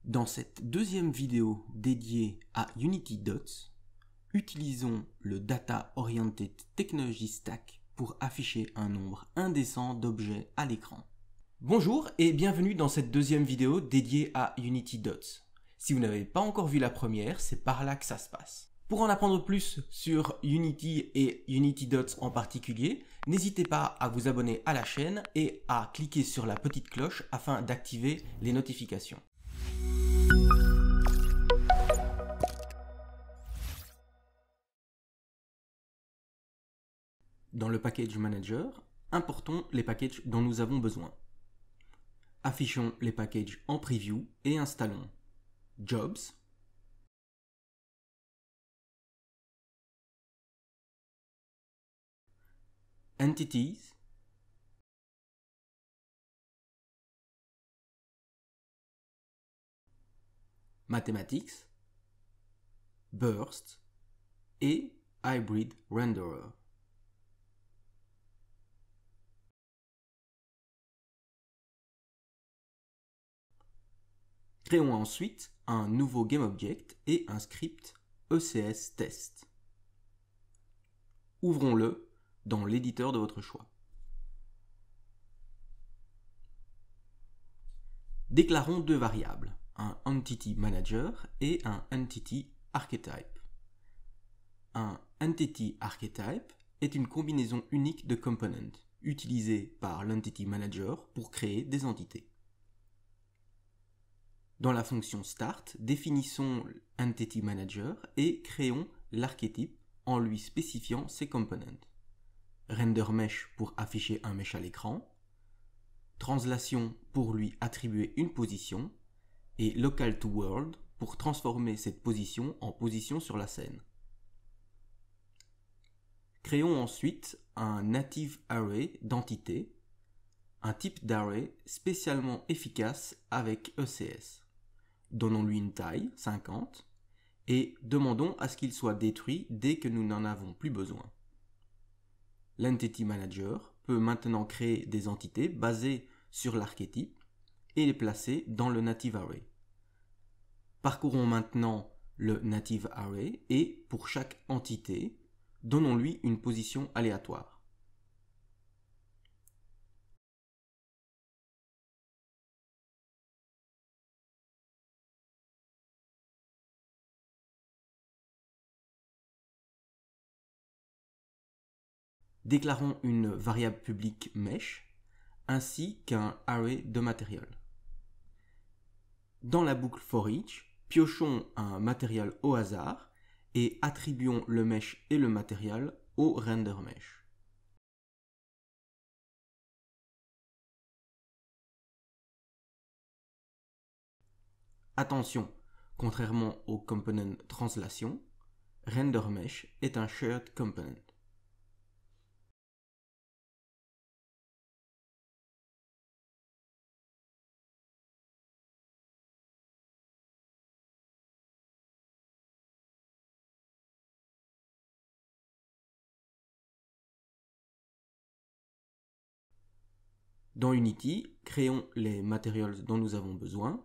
Dans cette deuxième vidéo dédiée à Unity Dots, utilisons le Data Oriented Technology Stack pour afficher un nombre indécent d'objets à l'écran. Bonjour et bienvenue dans cette deuxième vidéo dédiée à Unity Dots. Si vous n'avez pas encore vu la première, c'est par là que ça se passe. Pour en apprendre plus sur Unity et Unity Dots en particulier, n'hésitez pas à vous abonner à la chaîne et à cliquer sur la petite cloche afin d'activer les notifications. Dans le Package Manager, importons les packages dont nous avons besoin. Affichons les packages en preview et installons Jobs, Entities, Mathematics, Burst et Hybrid Renderer. Créons ensuite un nouveau GameObject et un script ECS Test. Ouvrons-le dans l'éditeur de votre choix. Déclarons deux variables, un Entity Manager et un Entity Archetype. Un Entity Archetype est une combinaison unique de components utilisée par l'Entity Manager pour créer des entités. Dans la fonction Start, définissons Entity Manager et créons l'archétype en lui spécifiant ses components. Render Mesh pour afficher un mesh à l'écran, Translation pour lui attribuer une position, et Local to World pour transformer cette position en position sur la scène. Créons ensuite un Native Array d'entités, un type d'array spécialement efficace avec ECS. Donnons-lui une taille, 50, et demandons à ce qu'il soit détruit dès que nous n'en avons plus besoin. L'Entity Manager peut maintenant créer des entités basées sur l'archétype et les placer dans le Native Array. Parcourons maintenant le Native Array et, pour chaque entité, donnons-lui une position aléatoire. Déclarons une variable publique mesh ainsi qu'un array de matériel. Dans la boucle forEach, piochons un matériel au hasard et attribuons le mesh et le matériel au render mesh. Attention, contrairement au component translation, render mesh est un shared component. Dans Unity, créons les materials dont nous avons besoin.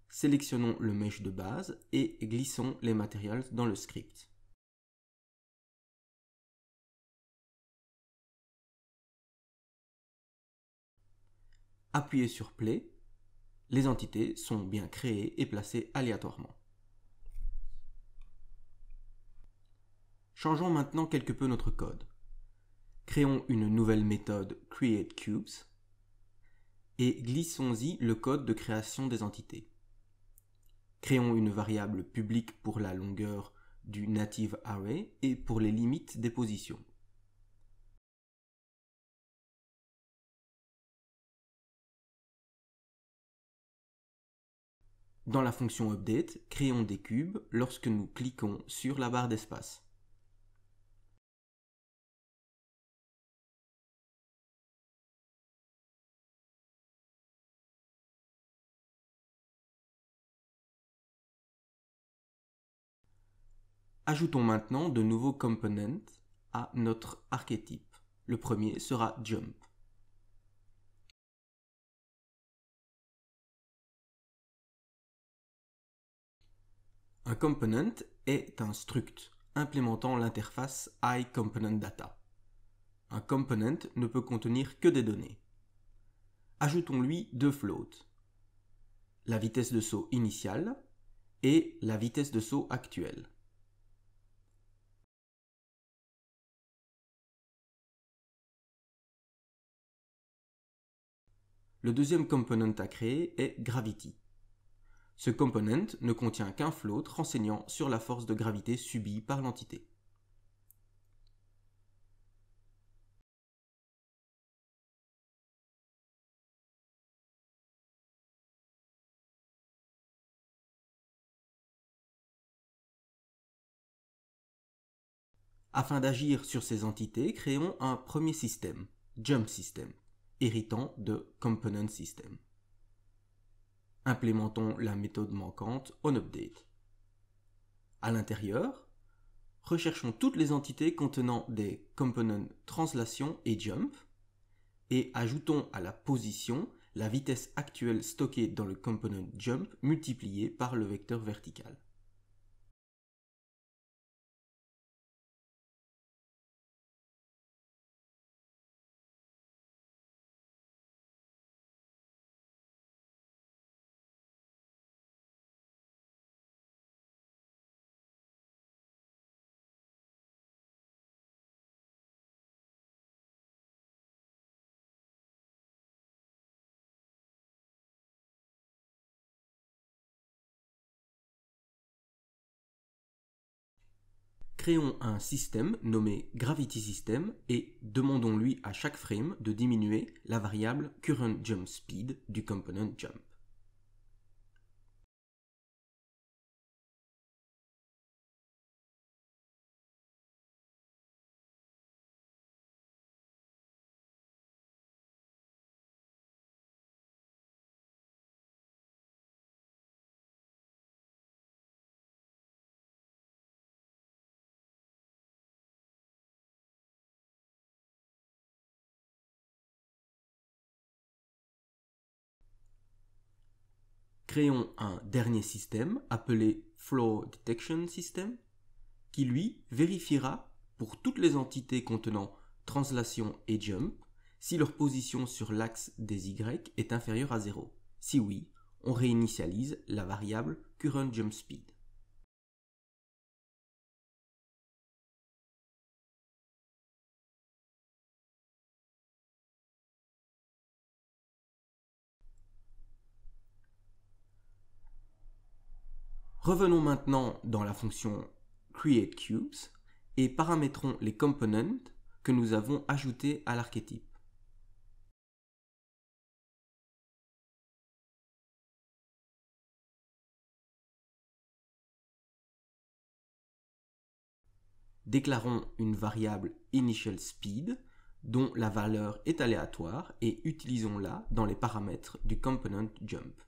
Sélectionnons le mesh de base et glissons les materials dans le script. Appuyez sur Play. Les entités sont bien créées et placées aléatoirement. Changeons maintenant quelque peu notre code. Créons une nouvelle méthode createCubes et glissons-y le code de création des entités. Créons une variable publique pour la longueur du Native Array et pour les limites des positions. Dans la fonction Update, créons des cubes lorsque nous cliquons sur la barre d'espace. Ajoutons maintenant de nouveaux components à notre archétype. Le premier sera jump. Un component est un struct implémentant l'interface iComponentData. Un component ne peut contenir que des données. Ajoutons-lui deux floats, la vitesse de saut initiale et la vitesse de saut actuelle. Le deuxième component à créer est gravity. Ce component ne contient qu'un float renseignant sur la force de gravité subie par l'entité. Afin d'agir sur ces entités, créons un premier système, Jump System, héritant de Component System. Implémentons la méthode manquante onUpdate. À l'intérieur, recherchons toutes les entités contenant des components translation et jump et ajoutons à la position la vitesse actuelle stockée dans le component jump multipliée par le vecteur vertical. Créons un système nommé Gravity System et demandons-lui à chaque frame de diminuer la variable Current Jump Speed du component Jump. Créons un dernier système appelé Floor Detection System qui lui vérifiera pour toutes les entités contenant translation et jump si leur position sur l'axe des Y est inférieure à 0. Si oui, on réinitialise la variable Current Jump Speed. Revenons maintenant dans la fonction createCubes et paramétrons les components que nous avons ajoutés à l'archétype. Déclarons une variable initialSpeed dont la valeur est aléatoire et utilisons-la dans les paramètres du component jump.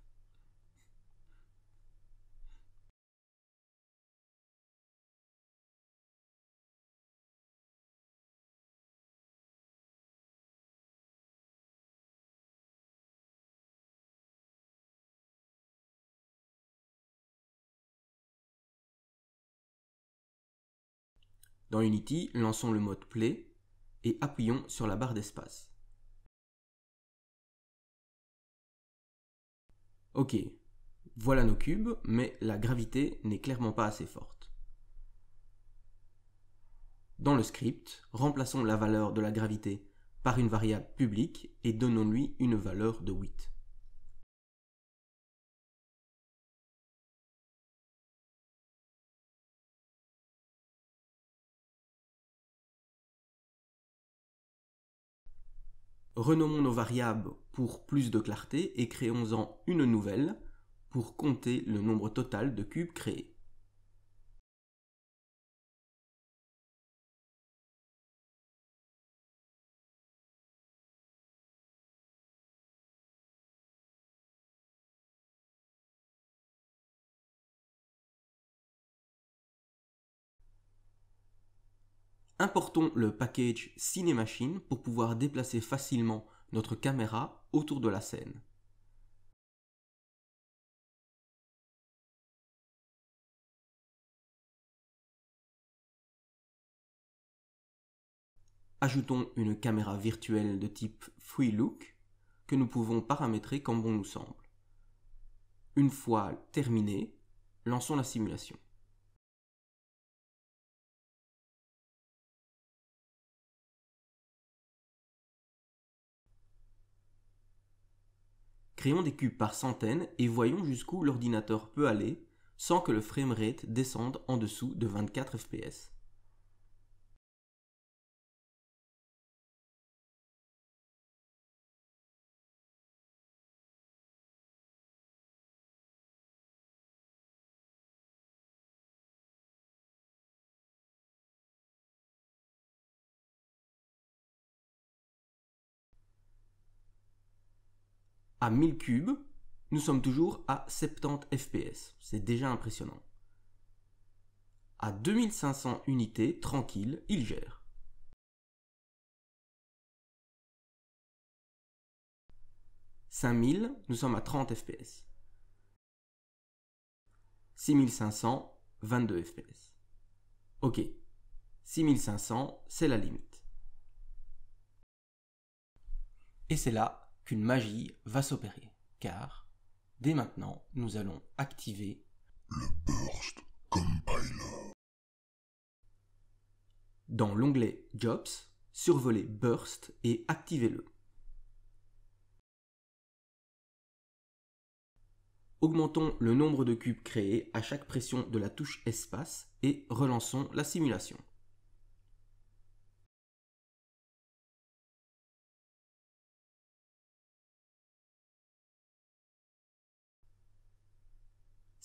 Dans Unity, lançons le mode Play et appuyons sur la barre d'espace. Ok, voilà nos cubes, mais la gravité n'est clairement pas assez forte. Dans le script, remplaçons la valeur de la gravité par une variable publique et donnons-lui une valeur de 8. Renommons nos variables pour plus de clarté et créons-en une nouvelle pour compter le nombre total de cubes créés. Importons le package Cinemachine pour pouvoir déplacer facilement notre caméra autour de la scène. Ajoutons une caméra virtuelle de type FreeLook que nous pouvons paramétrer comme bon nous semble. Une fois terminé, lançons la simulation. Créons des cubes par centaines et voyons jusqu'où l'ordinateur peut aller sans que le framerate descende en dessous de 24 fps. À 1000 cubes, nous sommes toujours à 70 fps. C'est déjà impressionnant. À 2500 unités, tranquille, il gère. 5000, nous sommes à 30 fps. 6500, 22 fps. Ok, 6500, c'est la limite. Et c'est là qu'une magie va s'opérer, car dès maintenant, nous allons activer le Burst Compiler. Dans l'onglet Jobs, survolez Burst et activez-le. Augmentons le nombre de cubes créés à chaque pression de la touche Espace et relançons la simulation.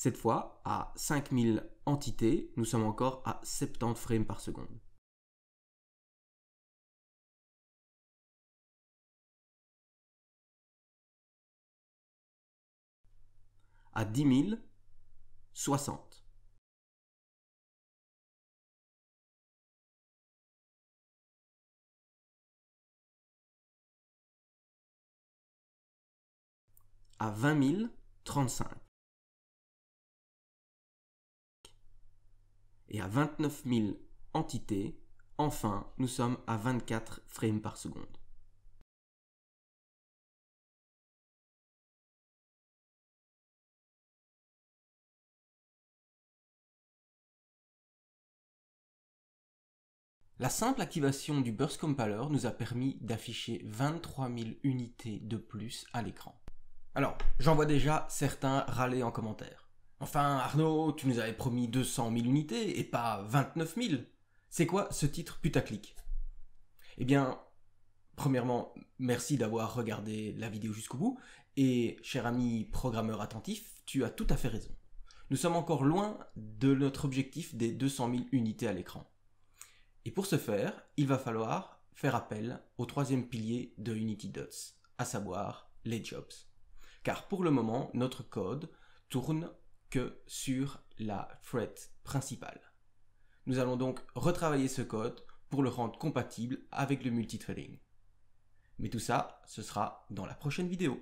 Cette fois, à 5000 entités, nous sommes encore à 70 frames par seconde. À 10 000, 60. À 20 000, 35. Et à 29 000 entités, enfin, nous sommes à 24 frames par seconde. La simple activation du Burst Compiler nous a permis d'afficher 23 000 unités de plus à l'écran. Alors, j'en vois déjà certains râler en commentaire. Enfin, Arnaud, tu nous avais promis 200 000 unités et pas 29 000. C'est quoi ce titre putaclic? Eh bien, premièrement, merci d'avoir regardé la vidéo jusqu'au bout. Et, cher ami programmeur attentif, tu as tout à fait raison. Nous sommes encore loin de notre objectif des 200 000 unités à l'écran. Et pour ce faire, il va falloir faire appel au troisième pilier de UnityDots, à savoir les jobs. Car pour le moment, notre code tourne que sur la thread principale. Nous allons donc retravailler ce code pour le rendre compatible avec le multithreading. Mais tout ça, ce sera dans la prochaine vidéo.